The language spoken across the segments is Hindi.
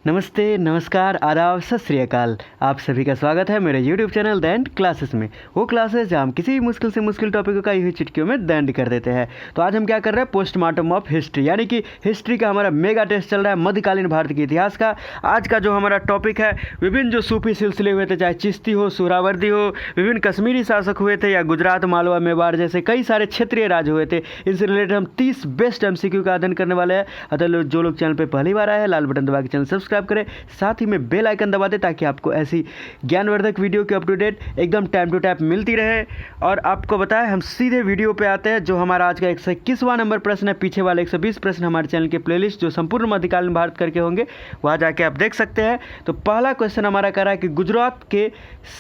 नमस्ते, नमस्कार, आदाब, सत श्री अकाल। आप सभी का स्वागत है मेरे YouTube चैनल दैंड क्लासेस में। वो क्लासेस जहाँ हम किसी भी मुश्किल से मुश्किल टॉपिक का यूं चुटकियों में दैंड कर देते हैं। तो आज हम क्या कर रहे हैं, पोस्टमार्टम ऑफ हिस्ट्री, यानी कि हिस्ट्री का हमारा मेगा टेस्ट चल रहा है मध्यकालीन भारत के इतिहास का। आज का जो हमारा टॉपिक है, विभिन्न जो सूफी सिलसिले हुए थे, चाहे चिश्ती हो, सुहरावर्दी हो, विभिन्न कश्मीरी शासक हुए थे, या गुजरात, मालवा, मेवाड़ जैसे कई सारे क्षेत्रीय राज्य हुए थे, इनसे रिलेटेड हम 30 बेस्ट MCQ का अध्ययन करने वाले हैं। अतः जो लोग चैनल पर पहली बार आए हैं, लाल बटन दबा के चैनल सब्सक्राइब करें, साथ ही में बेल आइकन दबा दें ताकि आपको ऐसी ज्ञानवर्धक वीडियो की अप टू डेट एकदम टाइम टू टाइम मिलती रहे। और आपको बताएं, हम सीधे वीडियो पे आते हैं। जो हमारा आज का 121वां नंबर प्रश्न है, पीछे वाले 120 प्रश्न हमारे चैनल के प्लेलिस्ट जो संपूर्ण मध्यकालीन भारत करके होंगे, वहाँ जाके आप देख सकते हैं। तो पहला क्वेश्चन हमारा कह रहा है कि गुजरात के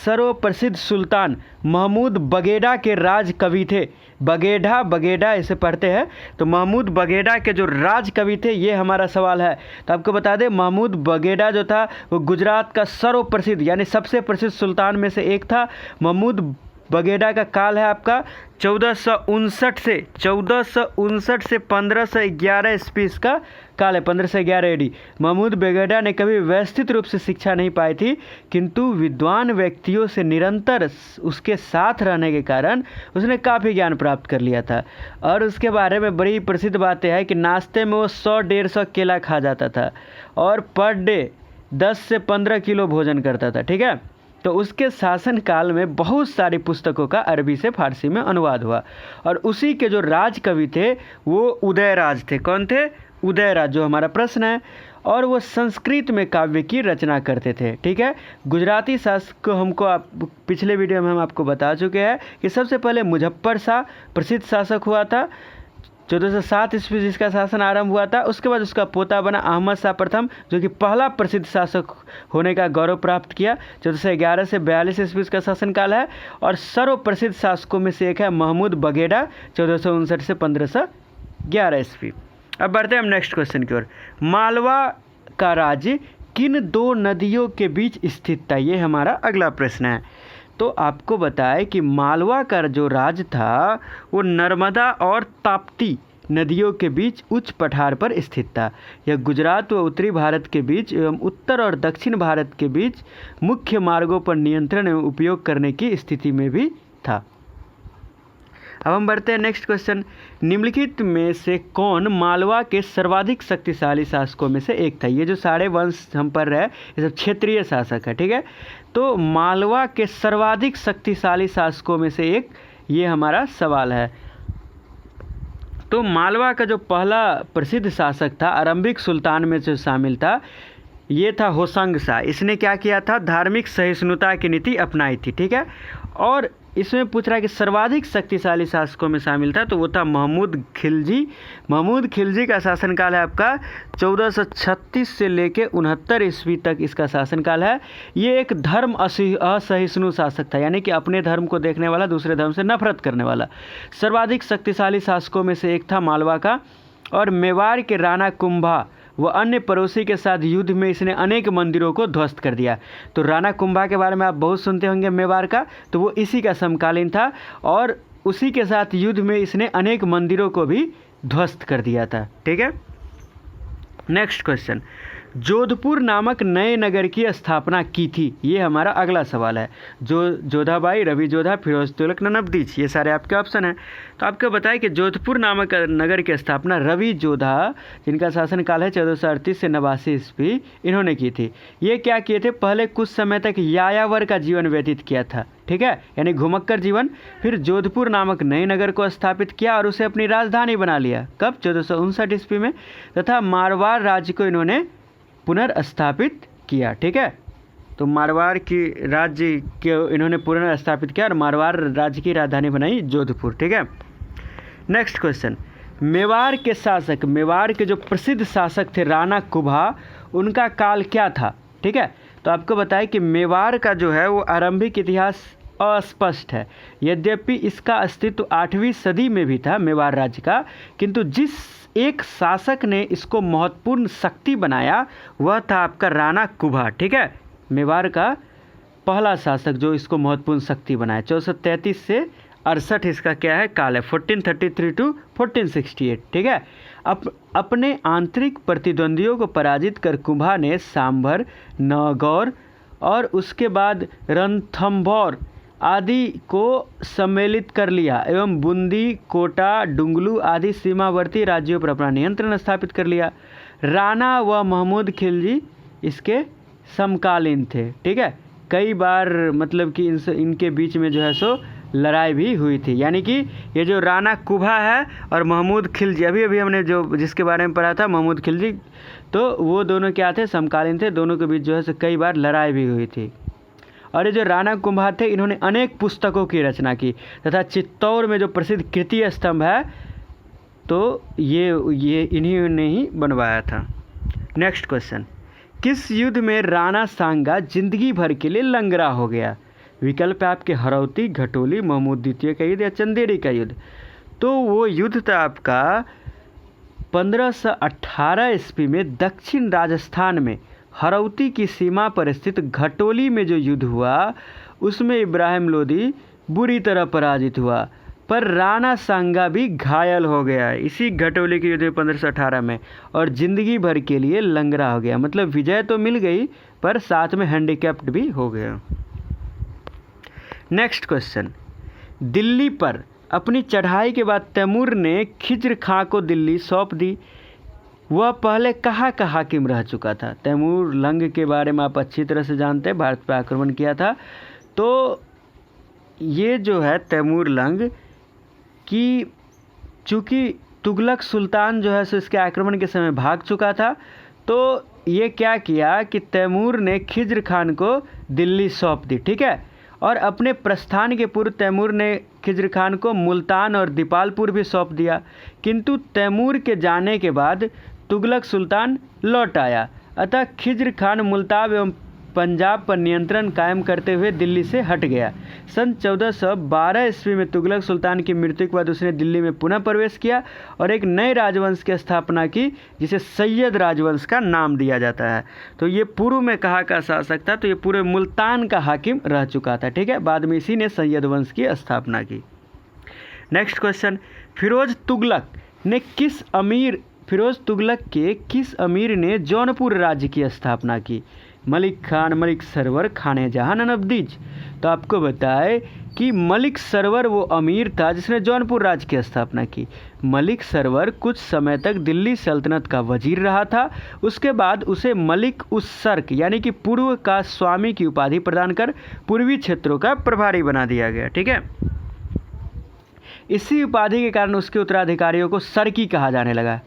सर्वप्रसिद्ध सुल्तान महमूद बगेड़ा के राज कवि थे। बगेड़ा इसे पढ़ते हैं। तो महमूद बगेड़ा के जो राज कवि थे, ये हमारा सवाल है। तो आपको बता दें, महमूद बगेड़ा जो था वो गुजरात का सर्वप्रसिद्ध यानी सबसे प्रसिद्ध सुल्तान में से एक था। महमूद बगेड़ा का काल है आपका 1459 से 1511 ईस्वी का काल है, 1511 AD। महमूद बगेड़ा ने कभी व्यवस्थित रूप से शिक्षा नहीं पाई थी, किंतु विद्वान व्यक्तियों से निरंतर उसके साथ रहने के कारण उसने काफ़ी ज्ञान प्राप्त कर लिया था। और उसके बारे में बड़ी प्रसिद्ध बातें हैं कि नाश्ते में वो 100-150 केला खा जाता था और पर डे 10 से 15 किलो भोजन करता था। ठीक है। तो उसके शासनकाल में बहुत सारी पुस्तकों का अरबी से फारसी में अनुवाद हुआ। और उसी के जो राज कवि थे वो उदयराज थे। कौन थे? उदयराज, जो हमारा प्रश्न है। और वो संस्कृत में काव्य की रचना करते थे। ठीक है। गुजराती शासक को हमको पिछले वीडियो में हम आपको बता चुके हैं कि सबसे पहले मुजफ्फर शाह प्रसिद्ध शासक हुआ था, 1407 ईस्वी जिसका शासन आरंभ हुआ था। उसके बाद उसका पोता बना अहमद शाह प्रथम, जो कि पहला प्रसिद्ध शासक होने का गौरव प्राप्त किया। 1411 से 42 ईस्वी का शासनकाल है। और सर्वप्रसिद्ध शासकों में से एक है महमूद बगेड़ा, 1459 से 1511 ईस्वी। अब बढ़ते हैं हम नेक्स्ट क्वेश्चन की ओर। मालवा का राज्य किन दो नदियों के बीच स्थित था? ये हमारा अगला प्रश्न है। तो आपको बताएं कि मालवा का जो राज था वो नर्मदा और ताप्ती नदियों के बीच उच्च पठार पर स्थित था। यह गुजरात व उत्तरी भारत के बीच एवं उत्तर और दक्षिण भारत के बीच मुख्य मार्गों पर नियंत्रण एवं उपयोग करने की स्थिति में भी था। अब हम बढ़ते हैं नेक्स्ट क्वेश्चन। निम्नलिखित में से कौन मालवा के सर्वाधिक शक्तिशाली शासकों में से एक था? ये जो सारे वंश हम पढ़ रहे हैं, ये सब क्षेत्रीय शासक है। ठीक है। तो मालवा के सर्वाधिक शक्तिशाली शासकों में से एक, ये हमारा सवाल है। तो मालवा का जो पहला प्रसिद्ध शासक था, आरंभिक सुल्तान में जो शामिल था, ये था होशंग शाह। इसने क्या किया था? धार्मिक सहिष्णुता की नीति अपनाई थी। ठीक है। और इसमें पूछ रहा है कि सर्वाधिक शक्तिशाली शासकों में शामिल था, तो वो था महमूद खिलजी। महमूद खिलजी का शासनकाल है आपका 1436 से लेके 69 ईस्वी तक इसका शासनकाल है। ये एक धर्म असहिष्णु शासक था, यानी कि अपने धर्म को देखने वाला, दूसरे धर्म से नफरत करने वाला। सर्वाधिक शक्तिशाली शासकों में से एक था मालवा का। और मेवाड़ के राणा कुंभा व अन्य पड़ोसी के साथ युद्ध में इसने अनेक मंदिरों को ध्वस्त कर दिया। तो राणा कुंभा के बारे में आप बहुत सुनते होंगे मेवाड़ का, तो वो इसी का समकालीन था। और उसी के साथ युद्ध में इसने अनेक मंदिरों को भी ध्वस्त कर दिया था। ठीक है। Next question. जोधपुर नामक नए नगर की स्थापना की थी? ये हमारा अगला सवाल है। जोधाबाई, रवि जोधा, फिरोज तुगलक, ननबदीज, ये सारे आपके ऑप्शन हैं। तो आपको बताएं कि जोधपुर नामक नगर की स्थापना रवि जोधा, जिनका शासनकाल है 1438 से 89 ईस्वी, इन्होंने की थी। ये क्या किए थे? पहले कुछ समय तक यायावर का जीवन व्यतीत किया था। ठीक है, यानी घुमक्कर जीवन। फिर जोधपुर नामक नए नगर को स्थापित किया और उसे अपनी राजधानी बना लिया। कब? 1459 ईस्वी में। तथा मारवाड़ राज्य को इन्होंने पुनर्स्थापित किया। ठीक है। तो मारवाड़ की राज्य को इन्होंने पुनर्स्थापित किया और मारवाड़ राज्य की राजधानी बनाई जोधपुर। ठीक है। Next question. मेवाड़ के शासक, मेवाड़ के जो प्रसिद्ध शासक थे राणा कुंभा, उनका काल क्या था? ठीक है। तो आपको बताएं कि मेवाड़ का जो है वो आरंभिक इतिहास अस्पष्ट है। यद्यपि इसका अस्तित्व 8वीं सदी में भी था मेवाड़ राज्य का, किंतु जिस एक शासक ने इसको महत्वपूर्ण शक्ति बनाया वह था आपका राणा कुंभा। ठीक है। मेवाड़ का पहला शासक जो इसको महत्वपूर्ण शक्ति बनाया, 1433 से 1468 इसका क्या है काल है, 1433 टू 1468, ठीक है। अपने आंतरिक प्रतिद्वंदियों को पराजित कर कुंभा ने सांभर, नागौर और उसके बाद रणथंभौर आदि को सम्मिलित कर लिया एवं बूंदी, कोटा, डुंगलू आदि सीमावर्ती राज्यों पर अपना नियंत्रण स्थापित कर लिया। राणा व महमूद खिलजी इसके समकालीन थे, ठीक है। कई बार मतलब कि इनके बीच में जो है सो लड़ाई भी हुई थी, यानी कि ये जो राणा कुंभा है और महमूद खिलजी, अभी हमने जो जिसके बारे में पढ़ा था महमूद खिलजी, तो वो दोनों क्या थे, समकालीन थे। दोनों के बीच जो है सो कई बार लड़ाई भी हुई थी। और ये जो राणा कुंभा थे इन्होंने अनेक पुस्तकों की रचना की तथा चित्तौड़ में जो प्रसिद्ध कीर्ति स्तंभ है तो ये इन्हीं ने ही बनवाया था। नेक्स्ट क्वेश्चन, किस युद्ध में राणा सांगा जिंदगी भर के लिए लंगड़ा हो गया? विकल्प है आपके हरौती, घटोली, महमूद द्वितीय का युद्ध या चंदेरी का युद्ध। तो वो युद्ध था आपका 1518 ईस्वी में दक्षिण राजस्थान में हरौती की सीमा पर स्थित घटोली में जो युद्ध हुआ उसमें इब्राहिम लोदी बुरी तरह पराजित हुआ, पर राणा सांगा भी घायल हो गया इसी घटोली के युद्ध 1518 में और ज़िंदगी भर के लिए लंगड़ा हो गया। मतलब विजय तो मिल गई पर साथ में हैंडीकैप्ड भी हो गया। नेक्स्ट क्वेश्चन, दिल्ली पर अपनी चढ़ाई के बाद तैमूर ने खिज्र खां को दिल्ली सौंप दी। वह पहले कहाँ का हाकिम रह चुका था? तैमूर लंग के बारे में आप अच्छी तरह से जानते हैं, भारत पर आक्रमण किया था। तो ये जो है तैमूर लंग कि चूँकि तुगलक सुल्तान जो है सो इसके आक्रमण के समय भाग चुका था, तो ये क्या किया कि तैमूर ने खिज्र खान को दिल्ली सौंप दी, ठीक है। और अपने प्रस्थान के पूर्व तैमूर ने खिज्र खान को मुल्तान और दीपालपुर भी सौंप दिया, किंतु तैमूर के जाने के बाद तुगलक सुल्तान लौट आया। अतः खिज्र खान मुल्तान एवं पंजाब पर नियंत्रण कायम करते हुए दिल्ली से हट गया। सन 1412 ईस्वी में तुगलक सुल्तान की मृत्यु के बाद उसने दिल्ली में पुनः प्रवेश किया और एक नए राजवंश की स्थापना की जिसे सैयद राजवंश का नाम दिया जाता है। तो ये पूर्व में कहाँ का शासक था? तो ये पूरे मुल्तान का हाकिम रह चुका था, ठीक है। बाद में इसी ने सैयद वंश की स्थापना की। नेक्स्ट क्वेश्चन, फिरोज तुगलक के किस अमीर ने जौनपुर राज्य की स्थापना की? मलिक खान, मलिक सरवर, खाने जहां, नवाबदीज। तो आपको बताए कि मलिक सरवर वो अमीर था जिसने जौनपुर राज्य की स्थापना की। मलिक सरवर कुछ समय तक दिल्ली सल्तनत का वजीर रहा था। उसके बाद उसे मलिक उस सर्क यानी कि पूर्व का स्वामी की उपाधि प्रदान कर पूर्वी क्षेत्रों का प्रभारी बना दिया गया, ठीक है। इसी उपाधि के कारण उसके उत्तराधिकारियों को सर्की कहा जाने लगा।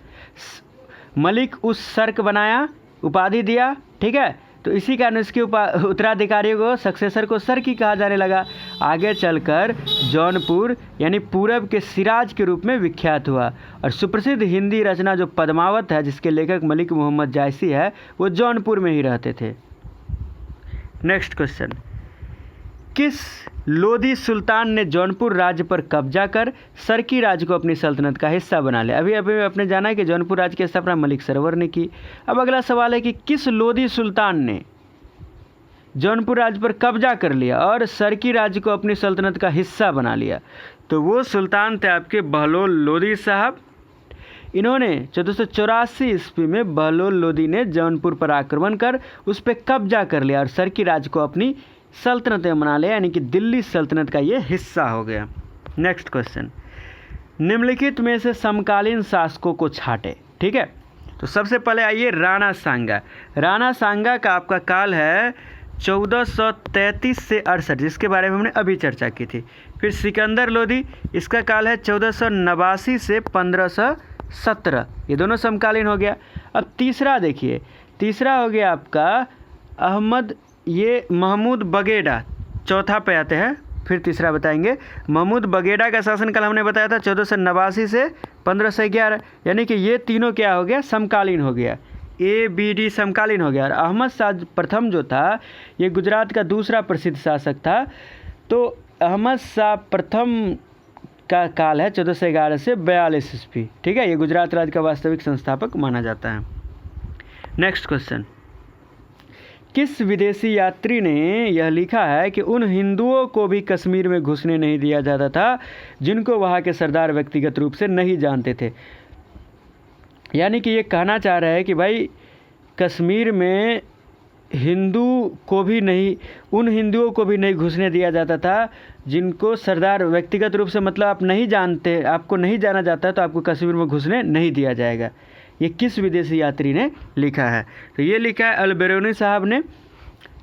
मलिक उस सर्क बनाया, उपाधि दिया, ठीक है। तो इसी कारण इसके उत्तराधिकारियों को, सक्सेसर को सर्की कहा जाने लगा। आगे चलकर जौनपुर यानी पूरब के सिराज के रूप में विख्यात हुआ और सुप्रसिद्ध हिंदी रचना जो पद्मावत है जिसके लेखक मलिक मोहम्मद जायसी है वो जौनपुर में ही रहते थे। नेक्स्ट क्वेश्चन, किस लोधी सुल्तान ने जौनपुर राज्य पर कब्जा कर सर्की राज्य को अपनी सल्तनत का हिस्सा बना लिया? अभी आपने जाना है कि जौनपुर राज्य की स्थापना मलिक सरवर ने की। अब अगला सवाल है कि किस लोधी सुल्तान ने जौनपुर राज्य पर कब्जा कर लिया और सर्की राज्य को अपनी सल्तनत का हिस्सा बना लिया? तो वो सुल्तान थे आपके बहलोल लोधी साहब। इन्होंने 1484 ईस्वी में बहलोल लोधी ने जौनपुर पर आक्रमण कर उस पर कब्जा कर लिया और सर्की राज्य को अपनी सल्तनतें बना लिया, यानी कि दिल्ली सल्तनत का ये हिस्सा हो गया। नेक्स्ट क्वेश्चन, निम्नलिखित में से समकालीन शासकों को छांटे, ठीक है। तो सबसे पहले आइए राणा सांगा। राणा सांगा का आपका काल है 1433 से 68 जिसके बारे में हमने अभी चर्चा की थी। फिर सिकंदर लोधी, इसका काल है 1489 से 1517, ये दोनों समकालीन हो गया। अब तीसरा देखिए, तीसरा हो गया आपका महमूद बगेड़ा, चौथा पे आते हैं, फिर तीसरा बताएंगे। महमूद बगेड़ा का शासनकाल हमने बताया था 1489 से 1511, यानी कि ये तीनों क्या हो गया, समकालीन हो गया। ABD समकालीन हो गया। और अहमद शाह प्रथम जो था ये गुजरात का दूसरा प्रसिद्ध शासक था। तो अहमद शाह प्रथम का काल है 1411 से 42 ईस्वी, ठीक है। ये गुजरात राज्य का वास्तविक संस्थापक माना जाता है। नेक्स्ट क्वेश्चन, किस विदेशी यात्री ने यह लिखा है कि उन हिंदुओं को भी कश्मीर में घुसने नहीं दिया जाता था जिनको वहाँ के सरदार व्यक्तिगत रूप से नहीं जानते थे। यानी कि ये कहना चाह रहा है कि भाई कश्मीर में उन हिंदुओं को भी नहीं घुसने दिया जाता था जिनको सरदार व्यक्तिगत रूप से, मतलब आप नहीं जानते, आपको नहीं जाना जाता है तो आपको कश्मीर में घुसने नहीं दिया जाएगा। ये किस विदेशी यात्री ने लिखा है? तो ये लिखा है अल-बेरूनी साहब ने।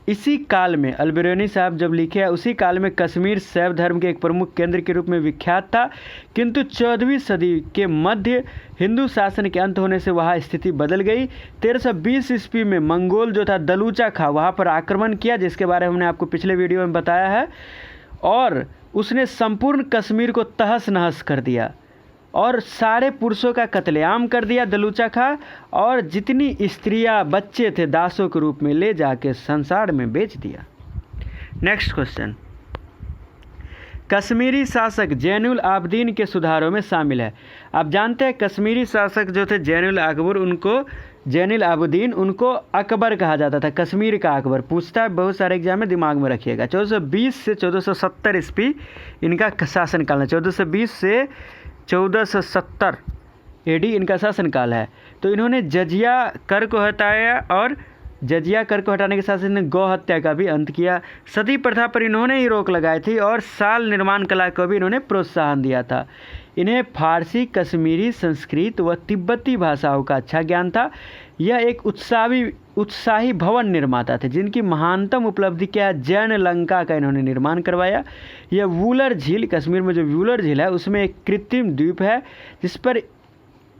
इसी काल में अल-बेरूनी साहब जब लिखे हैं उसी काल में कश्मीर शैव धर्म के एक प्रमुख केंद्र के रूप में विख्यात था, किंतु 14वीं सदी के मध्य हिंदू शासन के अंत होने से वहाँ स्थिति बदल गई। 1320 ईस्वी में मंगोल जो था दलूचा खा वहाँ पर आक्रमण किया, जिसके बारे में हमने आपको पिछले वीडियो में बताया है, और उसने संपूर्ण कश्मीर को तहस नहस कर दिया और सारे पुरुषों का कत्लेआम कर दिया दलूचा खा, और जितनी स्त्रियां बच्चे थे दासों के रूप में ले जाके संसार में बेच दिया। नेक्स्ट क्वेश्चन, कश्मीरी शासक जैनुल आबदीन के सुधारों में शामिल है। आप जानते हैं कश्मीरी शासक जो थे जैनुल आबदीन, उनको अकबर कहा जाता था, कश्मीर का अकबर। पूछता है बहुत सारे एग्जाम में, दिमाग में रखिएगा। 1420 से 1470 ईस्वी इनका शासनकाल है। 1420 से 1470 एडी इनका शासनकाल है। तो इन्होंने जजिया कर को हटाया, और जजिया कर को हटाने के साथ इन्होंने गौ हत्या का भी अंत किया। सती प्रथा पर इन्होंने ही रोक लगाई थी, और शाल निर्माण कला को भी इन्होंने प्रोत्साहन दिया था। इन्हें फारसी, कश्मीरी, संस्कृत व तिब्बती भाषाओं का अच्छा ज्ञान था। यह एक उत्साही भवन निर्माता थे, जिनकी महानतम उपलब्धि क्या है, जैन लंका का इन्होंने निर्माण करवाया। यह वूलर झील, कश्मीर में जो वूलर झील है उसमें एक कृत्रिम द्वीप है जिस पर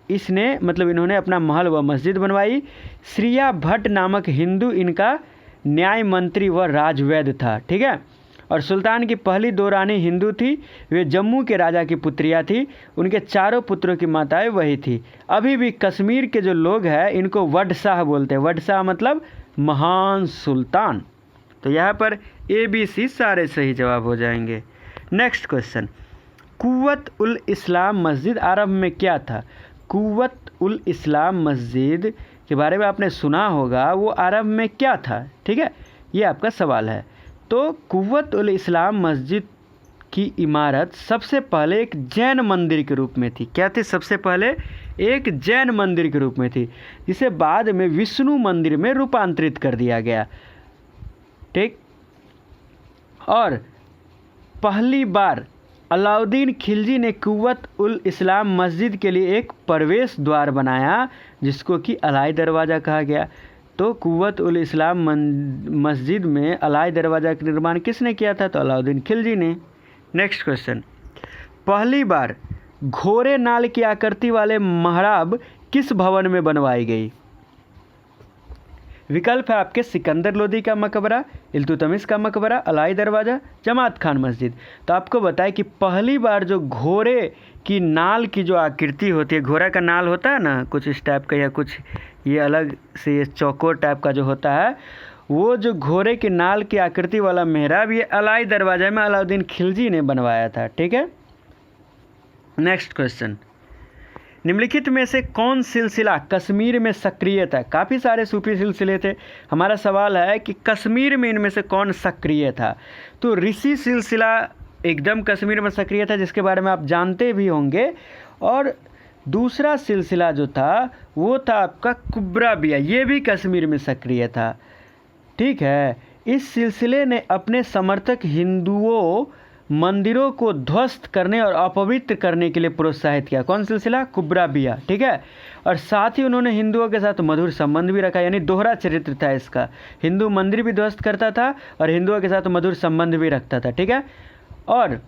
इन्होंने अपना महल व मस्जिद बनवाई। श्रिया भट्ट नामक हिंदू इनका न्याय मंत्री व राजवैद्य था, ठीक है। और सुल्तान की पहली 2 रानी हिंदू थी, वे जम्मू के राजा की पुत्रियां थी। उनके 4 पुत्रों की माताएं वही थी। अभी भी कश्मीर के जो लोग हैं इनको वडशाह बोलते हैं। वडशाह मतलब महान सुल्तान। तो यहाँ पर ABC सारे सही जवाब हो जाएंगे। नेक्स्ट क्वेश्चन, कुव्वत उल इस्लाम मस्जिद आरंभ में क्या था? कुव्वत उल इस्लाम मस्जिद के बारे में आपने सुना होगा, वो आरंभ में क्या था, ठीक है, ये आपका सवाल है। तो कुव्वत उल इस्लाम मस्जिद की इमारत सबसे पहले एक जैन मंदिर के रूप में थी। क्या थी? सबसे पहले एक जैन मंदिर के रूप में थी, जिसे बाद में विष्णु मंदिर में रूपांतरित कर दिया गया, ठीक। और पहली बार अलाउद्दीन खिलजी ने कुव्वत उल इस्लाम मस्जिद के लिए एक प्रवेश द्वार बनाया, जिसको कि अलाई दरवाज़ा कहा गया। तो कुव्वत उल इस्लाम मस्जिद में अलाई दरवाज़ा का निर्माण किसने किया था? तो अलाउद्दीन खिलजी ने। नेक्स्ट क्वेश्चन, पहली बार घोड़े नाल की आकृति वाले महराब किस भवन में बनवाई गई? विकल्प है आपके सिकंदर लोदी का मकबरा, इल्तुतमिश का मकबरा, अलाई दरवाज़ा, जमात खान मस्जिद। तो आपको बताएं कि पहली बार जो घोड़े की नाल की जो आकृति होती है, घोड़ा का नाल होता है ना कुछ इस टाइप का, या कुछ ये अलग से ये चौकोर टाइप का जो होता है, वो जो घोड़े की नाल की आकृति वाला मेहराब ये अलाई दरवाज़ा में अलाउद्दीन खिलजी ने बनवाया था, ठीक है। नेक्स्ट क्वेश्चन, निम्नलिखित में से कौन सिलसिला कश्मीर में सक्रिय था? काफ़ी सारे सूफी सिलसिले थे। हमारा सवाल है कि कश्मीर में इनमें से कौन सक्रिय था? तो ऋषि सिलसिला एकदम कश्मीर में सक्रिय था, जिसके बारे में आप जानते भी होंगे। और दूसरा सिलसिला जो था वो था आपका कुब्राबिया, ये भी कश्मीर में सक्रिय था, ठीक है। इस सिलसिले ने अपने समर्थक हिंदुओं मंदिरों को ध्वस्त करने और अपवित्र करने के लिए प्रोत्साहित किया। कौन सिलसिला? कुब्राबिया, ठीक है। और साथ ही उन्होंने हिंदुओं के साथ मधुर संबंध भी रखा, यानी दोहरा चरित्र था इसका। हिंदू मंदिर भी ध्वस्त करता था और हिंदुओं के साथ मधुर संबंध भी रखता था, ठीक है। और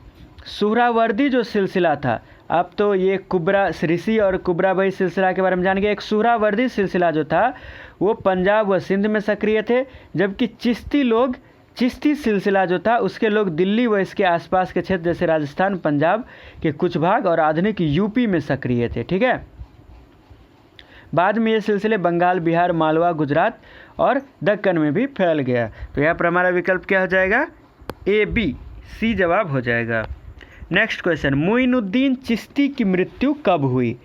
सुहरावर्दी जो सिलसिला था, आप तो ये कुब्रा ऋषि और कुब्राबाई सिलसिला के बारे में जान गए। एक सुहरावर्दी सिलसिला जो था वो पंजाब व सिंध में सक्रिय थे, जबकि चिश्ती सिलसिला जो था उसके लोग दिल्ली व इसके आसपास के क्षेत्र जैसे राजस्थान, पंजाब के कुछ भाग और आधुनिक यूपी में सक्रिय थे, ठीक है। बाद में ये सिलसिले बंगाल, बिहार, मालवा, गुजरात और दक्कन में भी फैल गया। तो यहाँ पर हमारा विकल्प क्या हो जाएगा? ABC जवाब हो जाएगा। नेक्स्ट क्वेश्चन, मुइनुद्दीन चिश्ती की मृत्यु कब हुई?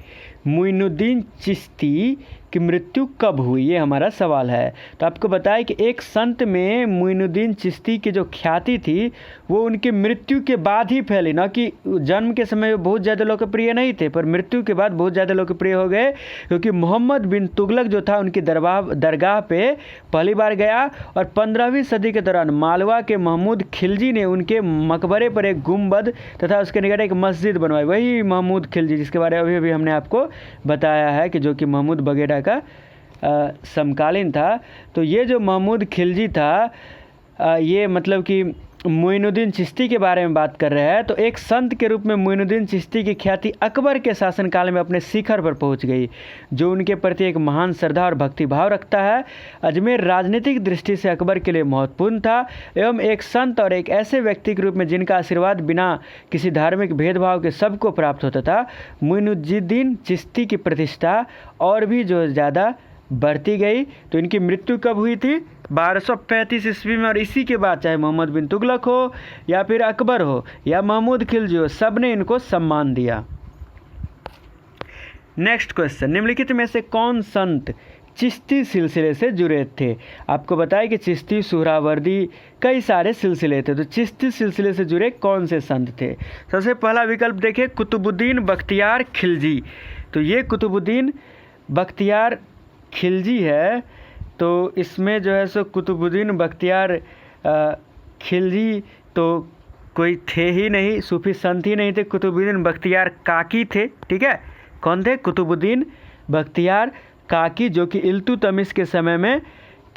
मुइनुद्दीन चिश्ती की मृत्यु कब हुई, ये हमारा सवाल है। तो आपको बताया कि एक संत में मोइनुद्दीन चिश्ती की जो ख्याति थी वो उनकी मृत्यु के बाद ही फैली, ना कि जन्म के समय वो बहुत ज़्यादा लोकप्रिय नहीं थे, पर मृत्यु के बाद बहुत ज़्यादा लोकप्रिय हो गए, क्योंकि मोहम्मद बिन तुगलक जो था उनकी दरगाह पे पहली बार गया, और 15वीं सदी के दौरान मालवा के महमूद खिलजी ने उनके मकबरे पर एक गुंबद तथा उसके निकट एक मस्जिद बनवाई। वही महमूद खिलजी जिसके बारे में अभी हमने आपको बताया है कि जो कि महमूद बगेड़ा का समकालीन था। तो ये जो महमूद खिलजी था ये मतलब कि मोइनुद्दीन चिश्ती के बारे में बात कर रहे हैं। तो एक संत के रूप में मोइनुद्दीन चिश्ती की ख्याति अकबर के शासनकाल में अपने शिखर पर पहुंच गई, जो उनके प्रति एक महान श्रद्धा और भक्तिभाव रखता है। अजमेर राजनीतिक दृष्टि से अकबर के लिए महत्वपूर्ण था एवं एक संत और एक ऐसे व्यक्ति के रूप में जिनका आशीर्वाद बिना किसी धार्मिक भेदभाव के सबको प्राप्त होता था। मोइनुद्दीन चिश्ती की प्रतिष्ठा और भी जो ज़्यादा बढ़ती गई। तो इनकी मृत्यु कब हुई थी? 1235 ईस्वी में। और इसी के बाद चाहे मोहम्मद बिन तुगलक हो या फिर अकबर हो या महमूद खिलजी हो, सब ने इनको सम्मान दिया। नेक्स्ट क्वेश्चन, निम्नलिखित में से कौन संत चिश्ती सिलसिले से जुड़े थे? आपको बताया कि चिश्ती, सुहरावर्दी, कई सारे सिलसिले थे। तो चिश्ती सिलसिले से जुड़े कौन से संत थे? सबसे पहला विकल्प देखिए, कुतुबुद्दीन बख्तियार खिलजी। तो ये कुतुबुद्दीन बख्तियार खिलजी है। तो इसमें जो है सो कुतुबुद्दीन बख्तियार खिलजी तो कोई थे ही नहीं, सूफी संत ही नहीं थे। कुतुबुद्दीन बख्तियार काकी थे, ठीक है। कौन थे? कुतुबुद्दीन बख्तियार काकी, जो कि इल्तुतमिश के समय में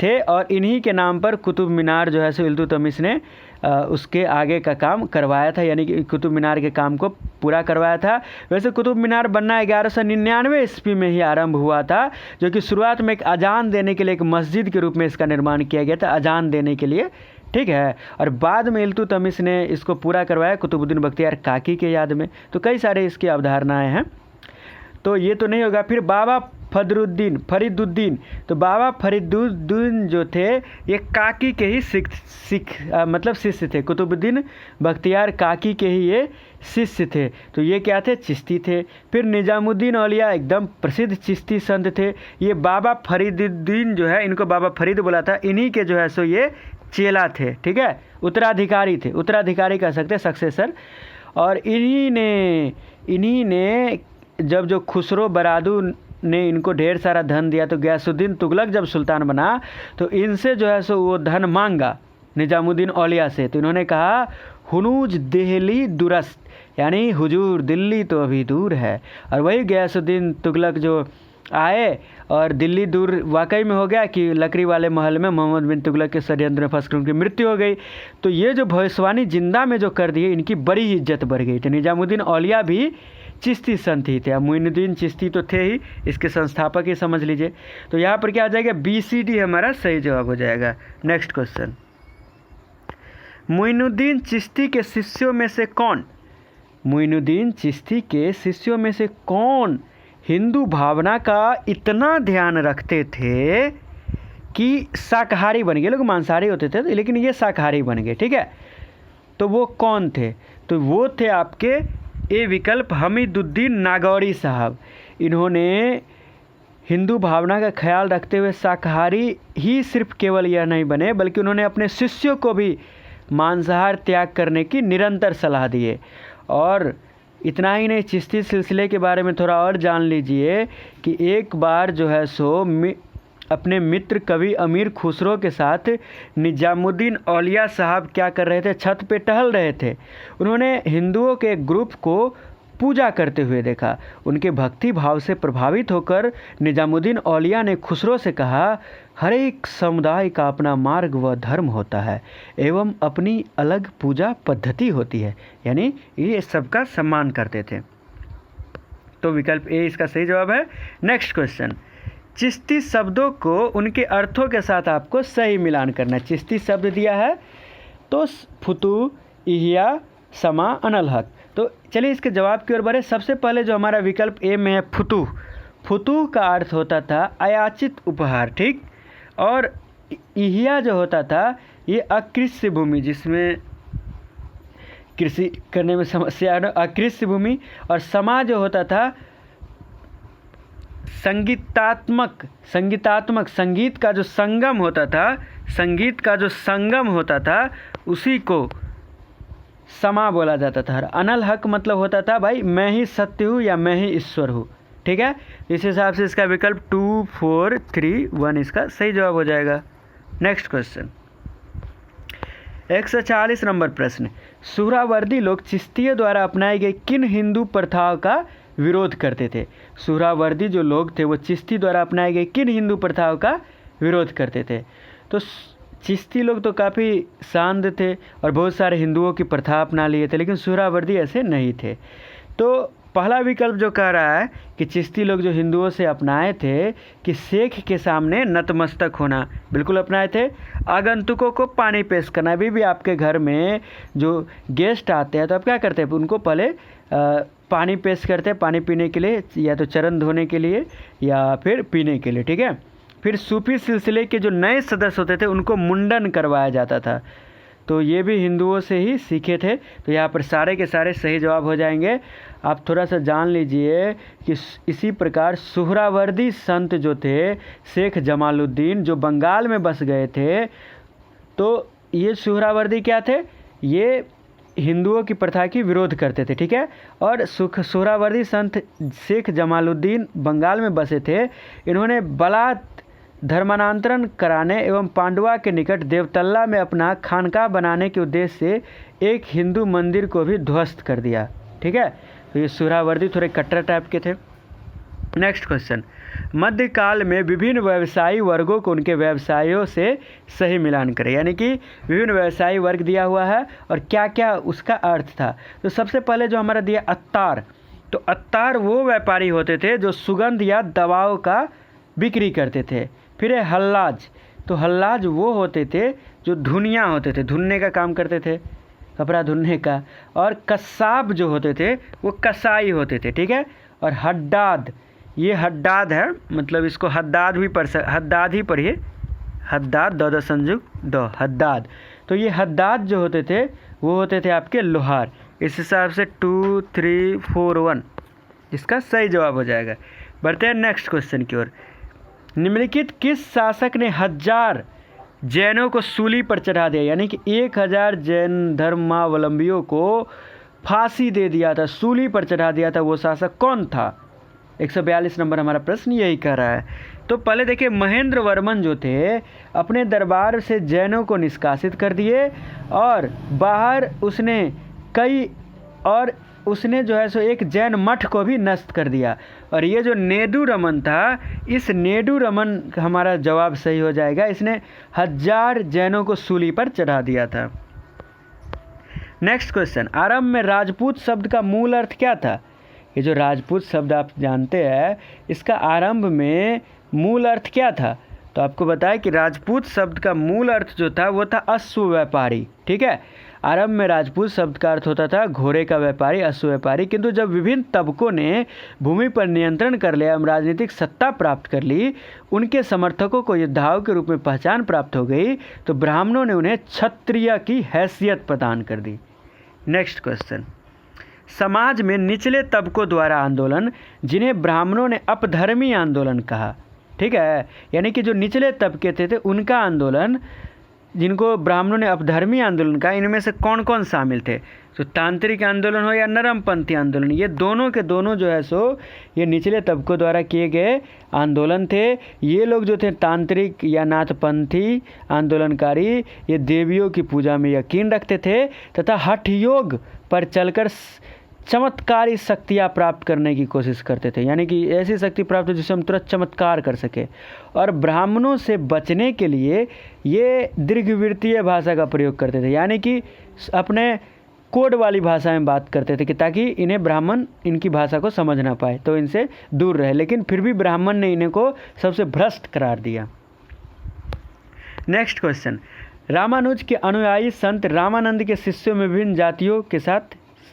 थे, और इन्हीं के नाम पर कुतुब मीनार जो है सो इल्तुतमिश ने उसके आगे का काम करवाया था, यानी कि कुतुब मीनार के काम को पूरा करवाया था। वैसे कुतुब मीनार बनना 1199 ईस्वी में ही आरंभ हुआ था, जो कि शुरुआत में एक अजान देने के लिए एक मस्जिद के रूप में इसका निर्माण किया गया था, अजान देने के लिए, ठीक है। और बाद में इल्तुतमिश ने इसको पूरा करवाया कुतुबुद्दीन बख्तियार काकी के याद में। तो कई सारे इसकी अवधारणाएँ हैं, तो ये तो नहीं होगा। फिर बाबा फरीदुद्दीन। तो बाबा फरीदुद्दीन जो थे ये काकी के ही मतलब शिष्य थे। कुतुबुद्दीन बख्तियार काकी के ही ये शिष्य थे। तो ये क्या थे? चिश्ती थे। फिर निजामुद्दीन औलिया एकदम प्रसिद्ध चिश्ती संत थे। ये बाबा फरीदुद्दीन जो है, इनको बाबा फरीद बोला था, इन्हीं के जो है सो ये चेला थे, ठीक है, उत्तराधिकारी थे, उत्तराधिकारी कह सकते हैं, सक्सेसर। और इन्हीं ने जब जो खुसरो बरादू ने इनको ढेर सारा धन दिया, तो गयासुद्दीन तुगलक जब सुल्तान बना तो इनसे जो है सो वो धन मांगा निजामुद्दीन औलिया से। तो इन्होंने कहा हुनूज दिल्ली दुरस्त, यानी हुजूर दिल्ली तो अभी दूर है। और वही गयासुद्दीन तुगलक जो आए और दिल्ली दूर वाकई में हो गया कि लकड़ी वाले महल में मोहम्मद बिन तुगलक के षड्यंत्र में फंसकर उनकी मृत्यु हो गई। तो ये जो भविष्यवाणी जिंदा में जो कर दिए, इनकी बड़ी इज्जत बढ़ गई। तो निजामुद्दीन औलिया भी चिश्ती संत ही थे। अब मोइनुद्दीन चिश्ती तो थे ही, इसके संस्थापक ही समझ लीजिए। तो यहाँ पर क्या आ जाएगा? BCD हमारा सही जवाब हो जाएगा। नेक्स्ट क्वेश्चन, मोइनुद्दीन चिश्ती के शिष्यों में से कौन? मोइनुद्दीन चिश्ती के शिष्यों में से कौन हिंदू भावना का इतना ध्यान रखते थे कि शाकाहारी बन गए? लोग मांसाहारी होते थे लेकिन ये शाकाहारी बन गए, ठीक है। तो वो कौन थे? तो वो थे आपके ए विकल्प, हमीदुद्दीन नागौरी साहब। इन्होंने हिंदू भावना का ख्याल रखते हुए शाकाहारी ही सिर्फ केवल यह नहीं बने, बल्कि उन्होंने अपने शिष्यों को भी मांसाहार त्याग करने की निरंतर सलाह दिए। और इतना ही नहीं, चिश्ती सिलसिले के बारे में थोड़ा और जान लीजिए कि एक बार जो है सो अपने मित्र कवि अमीर खुसरो के साथ निजामुद्दीन औलिया साहब क्या कर रहे थे? छत पे टहल रहे थे। उन्होंने हिंदुओं के ग्रुप को पूजा करते हुए देखा। उनके भक्ति भाव से प्रभावित होकर निजामुद्दीन औलिया ने खुसरो से कहा, हर एक समुदाय का अपना मार्ग व धर्म होता है एवं अपनी अलग पूजा पद्धति होती है, यानी ये सबका सम्मान करते थे। तो विकल्प ए इसका सही जवाब है। नेक्स्ट क्वेश्चन, चिश्ती शब्दों को उनके अर्थों के साथ आपको सही मिलान करना है। चिश्ती शब्द दिया है तो फुतू, इहिया, समा, अनलहक। तो चलिए इसके जवाब की ओर बढ़े। सबसे पहले जो हमारा विकल्प ए में है फुतू। फुतू का अर्थ होता था अयाचित उपहार, ठीक। और इहिया जो होता था ये अकृष्य भूमि, जिसमें कृषि करने में समस्या, अकृष्य भूमि। और समा जो होता था संगीत का जो संगम होता था उसी को समा बोला जाता था। अनल हक मतलब होता था भाई मैं ही सत्य हूँ या मैं ही ईश्वर हूँ। ठीक है, इस हिसाब से इसका विकल्प 2, 4, 3, 1 इसका सही जवाब हो जाएगा। नेक्स्ट क्वेश्चन 140 नंबर प्रश्न, सुहरावर्दी लोग चिश्तियों द्वारा अपनाई गई किन हिंदू प्रथाओं का विरोध करते थे? सुहरावर्दी जो लोग थे वो चिश्ती द्वारा अपनाई गई किन हिंदू प्रथाओं का विरोध करते थे? तो चिश्ती लोग तो काफ़ी शांत थे और बहुत सारे हिंदुओं की प्रथा अपना लिए थे, लेकिन सुहरावर्दी ऐसे नहीं थे। तो पहला विकल्प जो कह रहा है कि चिश्ती लोग जो हिंदुओं से अपनाए थे कि शेख के सामने नतमस्तक होना, बिल्कुल अपनाए थे। आगंतुकों को पानी पेश करना, अभी भी आपके घर में जो गेस्ट आते हैं तो आप क्या करते हैं, उनको पहले पानी पेश करते हैं, पानी पीने के लिए या तो चरण धोने के लिए या फिर पीने के लिए। ठीक है, फिर सूफी सिलसिले के जो नए सदस्य होते थे उनको मुंडन करवाया जाता था, तो ये भी हिंदुओं से ही सीखे थे। तो यहाँ पर सारे के सारे सही जवाब हो जाएंगे। आप थोड़ा सा जान लीजिए कि इसी प्रकार सुहरावर्दी संत जो थे शेख जमालुद्दीन जो बंगाल में बस गए थे, तो ये सुहरावर्दी क्या थे, ये हिंदुओं की प्रथा की विरोध करते थे। ठीक है, और सुहरावर्दी संत शेख जमालुद्दीन बंगाल में बसे थे। इन्होंने बलात् धर्मांतरण कराने एवं पांडवा के निकट देवतल्ला में अपना खानका बनाने के उद्देश्य से एक हिंदू मंदिर को भी ध्वस्त कर दिया। ठीक है, तो ये सुहरावर्दी थोड़े कट्टर टाइप के थे। नेक्स्ट क्वेश्चन, मध्यकाल में विभिन्न व्यवसायी वर्गों को उनके व्यवसायों से सही मिलान करें, यानी कि विभिन्न व्यवसायी वर्ग दिया हुआ है और क्या क्या उसका अर्थ था। तो सबसे पहले जो हमारा दिया अत्तार, तो अत्तार वो व्यापारी होते थे जो सुगंध या दवाओं का बिक्री करते थे। फिर है हल्लाज, तो हल्लाज वो होते थे जो धुनिया होते थे, धुनने का काम करते थे, कपड़ा धुलने का। और कसाब जो होते थे वो कसाई होते थे। ठीक है, और हद्दाद, ये हद्दाद है, मतलब इसको हद्दाद भी हद्दाद ही पढ़िए, हद्दाद द संयुक्त द हद्दाद। तो ये हद्दाद जो होते थे वो होते थे आपके लोहार। इस हिसाब से 2, 3, 4, 1 इसका सही जवाब हो जाएगा। बढ़ते हैं नेक्स्ट क्वेश्चन की ओर। निम्नलिखित किस शासक ने 1000 जैनों को सूली पर चढ़ा दिया, यानी कि 1000 जैन धर्मावलंबियों को फांसी दे दिया था, सूली पर चढ़ा दिया था, वो शासक कौन था? 142 नंबर हमारा प्रश्न यही कह रहा है। तो पहले देखिए, महेंद्र वर्मन जो थे अपने दरबार से जैनों को निष्कासित कर दिए और बाहर उसने जो है सो एक जैन मठ को भी नष्ट कर दिया। और ये जो नेदू रमन था, इस नेदू रमन हमारा जवाब सही हो जाएगा। इसने 1000 जैनों को सूली पर चढ़ा दिया था। नेक्स्ट क्वेश्चन, आरंभ में राजपूत शब्द का मूल अर्थ क्या था? ये जो राजपूत शब्द आप जानते हैं, इसका आरंभ में मूल अर्थ क्या था? तो आपको बताया कि राजपूत शब्द का मूल अर्थ जो था वो था अश्व व्यापारी। ठीक है, आरंभ में राजपूत शब्द का अर्थ होता था घोड़े का व्यापारी, अश्व व्यापारी। किंतु जब विभिन्न तबकों ने भूमि पर नियंत्रण कर लिया एवं राजनीतिक सत्ता प्राप्त कर ली, उनके समर्थकों को योद्धाओं के रूप में पहचान प्राप्त हो गई, तो ब्राह्मणों ने उन्हें क्षत्रिय की हैसियत प्रदान कर दी। नेक्स्ट क्वेश्चन, समाज में निचले तबकों द्वारा आंदोलन जिन्हें ब्राह्मणों ने अपधर्मी आंदोलन कहा। ठीक है, यानी कि जो निचले तबके थे उनका आंदोलन जिनको ब्राह्मणों ने अपधर्मी आंदोलन कहा, इनमें से कौन कौन शामिल थे? तो तांत्रिक आंदोलन हो या नरमपंथी आंदोलन, ये दोनों के दोनों जो है सो ये निचले तबकों द्वारा किए गए आंदोलन थे। ये लोग जो थे तांत्रिक या नाथपंथी आंदोलनकारी, ये देवियों की पूजा में यकीन रखते थे तथा हठ योग पर चलकर चमत्कारी शक्तियाँ प्राप्त करने की कोशिश करते थे, यानी कि ऐसी शक्ति प्राप्त हो जिससे हम तुरंत चमत्कार कर सके। और ब्राह्मणों से बचने के लिए ये दीर्घवृत्तीय भाषा का प्रयोग करते थे, यानी कि अपने कोड वाली भाषा में बात करते थे कि ताकि इन्हें ब्राह्मण इनकी भाषा को समझ ना पाए, तो इनसे दूर रहे। लेकिन फिर भी ब्राह्मण ने इन्हें को सबसे भ्रष्ट करार दिया। नेक्स्ट क्वेश्चन, रामानुज के अनुयायी संत रामानंद के शिष्यों में विभिन्न जातियों के साथ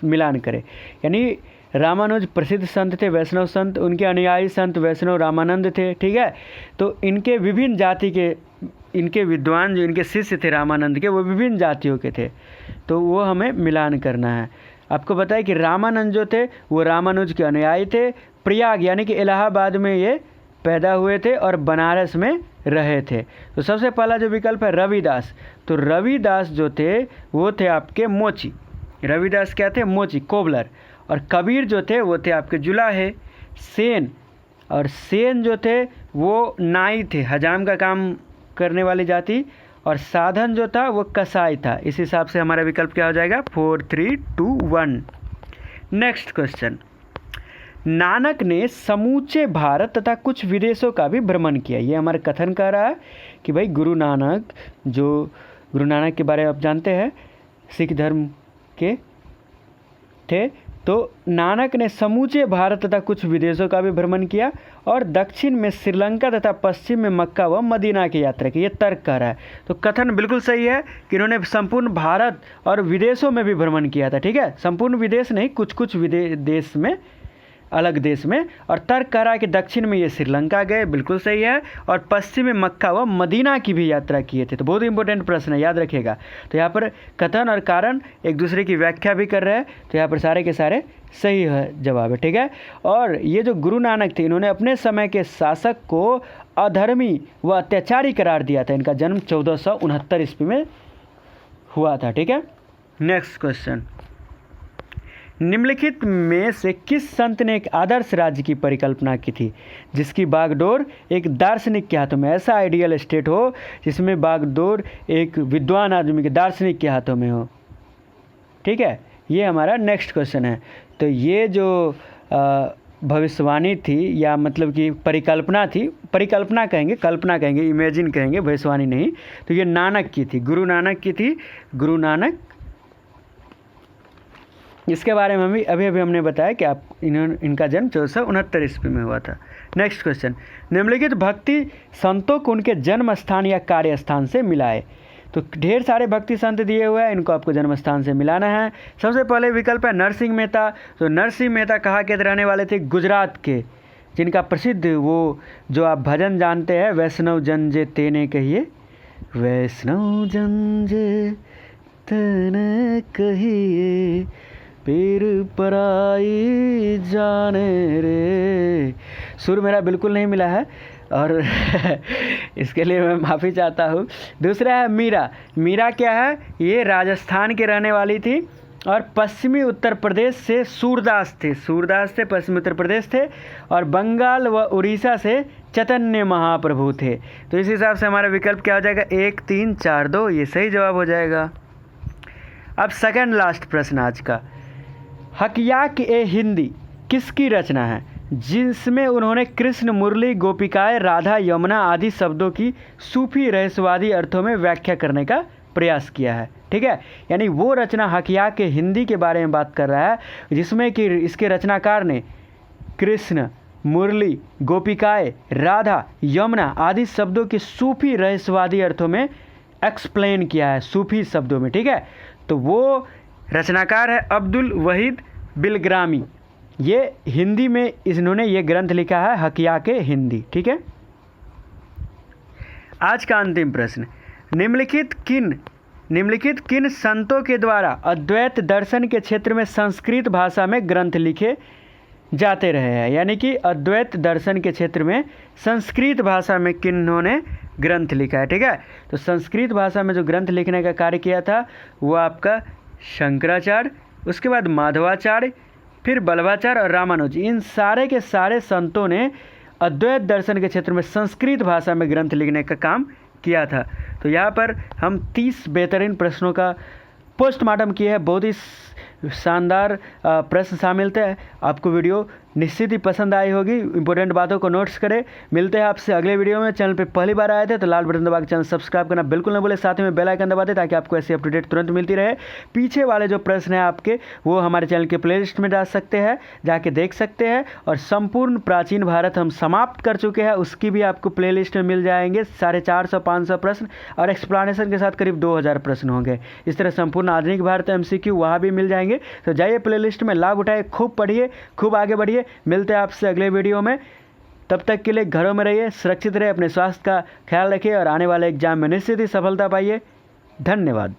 मिलान करें, यानी रामानुज प्रसिद्ध संत थे, वैष्णव संत, उनके अनुयायी संत वैष्णव रामानंद थे। ठीक है, तो इनके विभिन्न जाति के इनके विद्वान जो इनके शिष्य थे रामानंद के, वो विभिन्न जातियों के थे, तो वो हमें मिलान करना है। आपको बताया कि रामानंद जो थे वो रामानुज के अनुयायी थे। प्रयाग यानी कि इलाहाबाद में ये पैदा हुए थे और बनारस में रहे थे। तो सबसे पहला जो विकल्प है रविदास, तो रविदास जो थे वो थे आपके मोची। रविदास क्या थे? मोची, कोबलर। और कबीर जो थे वो थे आपके जुलाहे। सेन, और सेन जो थे वो नाई थे, हजाम का काम करने वाली जाति। और साधन जो था वो कसाई था। इस हिसाब से हमारा विकल्प क्या हो जाएगा? 4, 3, 2, 1। नेक्स्ट क्वेश्चन, नानक ने समूचे भारत तथा कुछ विदेशों का भी भ्रमण किया। ये हमारा कथन कर रहा है कि भाई गुरु नानक के बारे में आप जानते हैं, सिख धर्म के थे। तो नानक ने समूचे भारत तथा कुछ विदेशों का भी भ्रमण किया और दक्षिण में श्रीलंका तथा पश्चिम में मक्का व मदीना की यात्रा की। ये तर्क कर रहा है। तो कथन बिल्कुल सही है कि इन्होंने संपूर्ण भारत और विदेशों में भी भ्रमण किया था। ठीक है, संपूर्ण विदेश नहीं, कुछ कुछ देश में, अलग देश में। और तर्क कर रहा है कि दक्षिण में ये श्रीलंका गए, बिल्कुल सही है। और पश्चिम में मक्का व मदीना की भी यात्रा किए थे। तो बहुत इंपॉर्टेंट प्रश्न है, याद रखिएगा। तो यहाँ पर कथन और कारण एक दूसरे की व्याख्या भी कर रहे हैं। तो यहाँ पर सारे के सारे सही है जवाब है। ठीक है, और ये जो गुरु नानक थे, इन्होंने अपने समय के शासक को अधर्मी व अत्याचारी करार दिया था। इनका जन्म 1469 ईस्वी में हुआ था। ठीक है, नेक्स्ट क्वेश्चन, निम्नलिखित में से किस संत ने एक आदर्श राज्य की परिकल्पना की थी जिसकी बागडोर एक दार्शनिक के हाथों में? ऐसा आइडियल स्टेट हो जिसमें बागडोर एक विद्वान आदमी के, दार्शनिक के हाथों में हो। ठीक है, ये हमारा नेक्स्ट क्वेश्चन है। तो ये जो भविष्यवाणी थी, या मतलब कि परिकल्पना थी, परिकल्पना कहेंगे, कल्पना कहेंगे, इमेजिन कहेंगे, भविष्यवाणी नहीं। तो ये नानक की थी, गुरु नानक की थी। गुरु नानक, इसके बारे में अभी हमने बताया कि इनका जन्म 1469 ईस्वी में हुआ था। नेक्स्ट क्वेश्चन, निम्नलिखित भक्ति संतों को उनके जन्म स्थान या कार्य स्थान से मिलाए। तो ढेर सारे भक्ति संत दिए हुए हैं, इनको आपको जन्म स्थान से मिलाना है। सबसे पहले विकल्प है नरसिंह मेहता। तो नरसिंह मेहता कहाँ के रहने वाले थे? गुजरात के, जिनका प्रसिद्ध वो जो आप भजन जानते हैं, वैष्णव जन जे तेने कहिए, वैष्णव जन जे तेने कहिए, पीर पराई जाने रे। सुर मेरा बिल्कुल नहीं मिला है और इसके लिए मैं माफ़ी चाहता हूँ। दूसरा है मीरा। मीरा क्या है? ये राजस्थान के रहने वाली थी और पश्चिमी उत्तर प्रदेश से सूरदास थे। सूरदास थे, पश्चिमी उत्तर प्रदेश थे। और बंगाल व उड़ीसा से चैतन्य महाप्रभु थे। तो इस हिसाब से हमारा विकल्प क्या हो जाएगा? 1, 3, 4, 2। ये सही जवाब हो जाएगा। अब सेकंड लास्ट प्रश्न आज का, हकियाक ए हिंदी किसकी रचना है जिसमें उन्होंने कृष्ण, मुरली, गोपिकाएं, राधा, यमुना आदि शब्दों की सूफी रहस्यवादी अर्थों में व्याख्या करने का प्रयास किया है? ठीक है, यानी वो रचना हकियाक ए हिंदी के बारे में बात कर रहा है जिसमें कि इसके रचनाकार ने कृष्ण, मुरली, गोपिकाएं, राधा, यमुना आदि शब्दों के सूफी रहस्यवादी अर्थों में एक्सप्लेन किया है, सूफी शब्दों में। ठीक है, तो वो रचनाकार है अब्दुल वहीद बिलग्रामी। ये हिंदी में इन्होंने ये ग्रंथ लिखा है, हकियाक ए हिंदी। ठीक है, आज का अंतिम प्रश्न, निम्नलिखित किन संतों के द्वारा अद्वैत दर्शन के क्षेत्र में संस्कृत भाषा में ग्रंथ लिखे जाते रहे हैं? यानी कि अद्वैत दर्शन के क्षेत्र में संस्कृत भाषा में किन्होंने ग्रंथ लिखा है? ठीक है, तो संस्कृत भाषा में जो ग्रंथ लिखने का कार्य किया था वो आपका शंकराचार्य, उसके बाद माधवाचार्य, फिर बल्लभाचार्य और रामानुज। इन सारे के सारे संतों ने अद्वैत दर्शन के क्षेत्र में संस्कृत भाषा में ग्रंथ लिखने का काम किया था। तो यहाँ पर हम 30 बेहतरीन प्रश्नों का पोस्टमार्टम किए हैं। बहुत ही शानदार प्रश्न शामिल थे। आपको वीडियो निश्चित ही पसंद आई होगी। इंपॉर्टेंट बातों को नोट्स करें। मिलते हैं आपसे अगले वीडियो में। चैनल पे पहली बार आए थे तो लाल बटन दबा के चैनल सब्सक्राइब करना बिल्कुल न भूलें। साथ में बेल आइकन दबा दें ताकि आपको ऐसी अपडेट तुरंत मिलती रहे। पीछे वाले जो प्रश्न हैं आपके, वो हमारे चैनल के प्लेलिस्ट में डाल सकते हैं, जाके देख सकते हैं। और संपूर्ण प्राचीन भारत हम समाप्त कर चुके हैं, उसकी भी आपको प्लेलिस्ट में मिल जाएंगे। 450-500 प्रश्न और एक्सप्लेनेशन के साथ करीब 2000 प्रश्न होंगे। इस तरह संपूर्ण आधुनिक भारत MCQ वहाँ भी मिल जाएंगे। तो जाइए प्लेलिस्ट में लाभ उठाइए, खूब पढ़िए, खूब आगे बढ़िए। मिलते हैं आपसे अगले वीडियो में। तब तक के लिए घरों में रहिए, सुरक्षित रहिए, अपने स्वास्थ्य का ख्याल रखिए और आने वाले एग्जाम में निश्चित ही सफलता पाइए। धन्यवाद।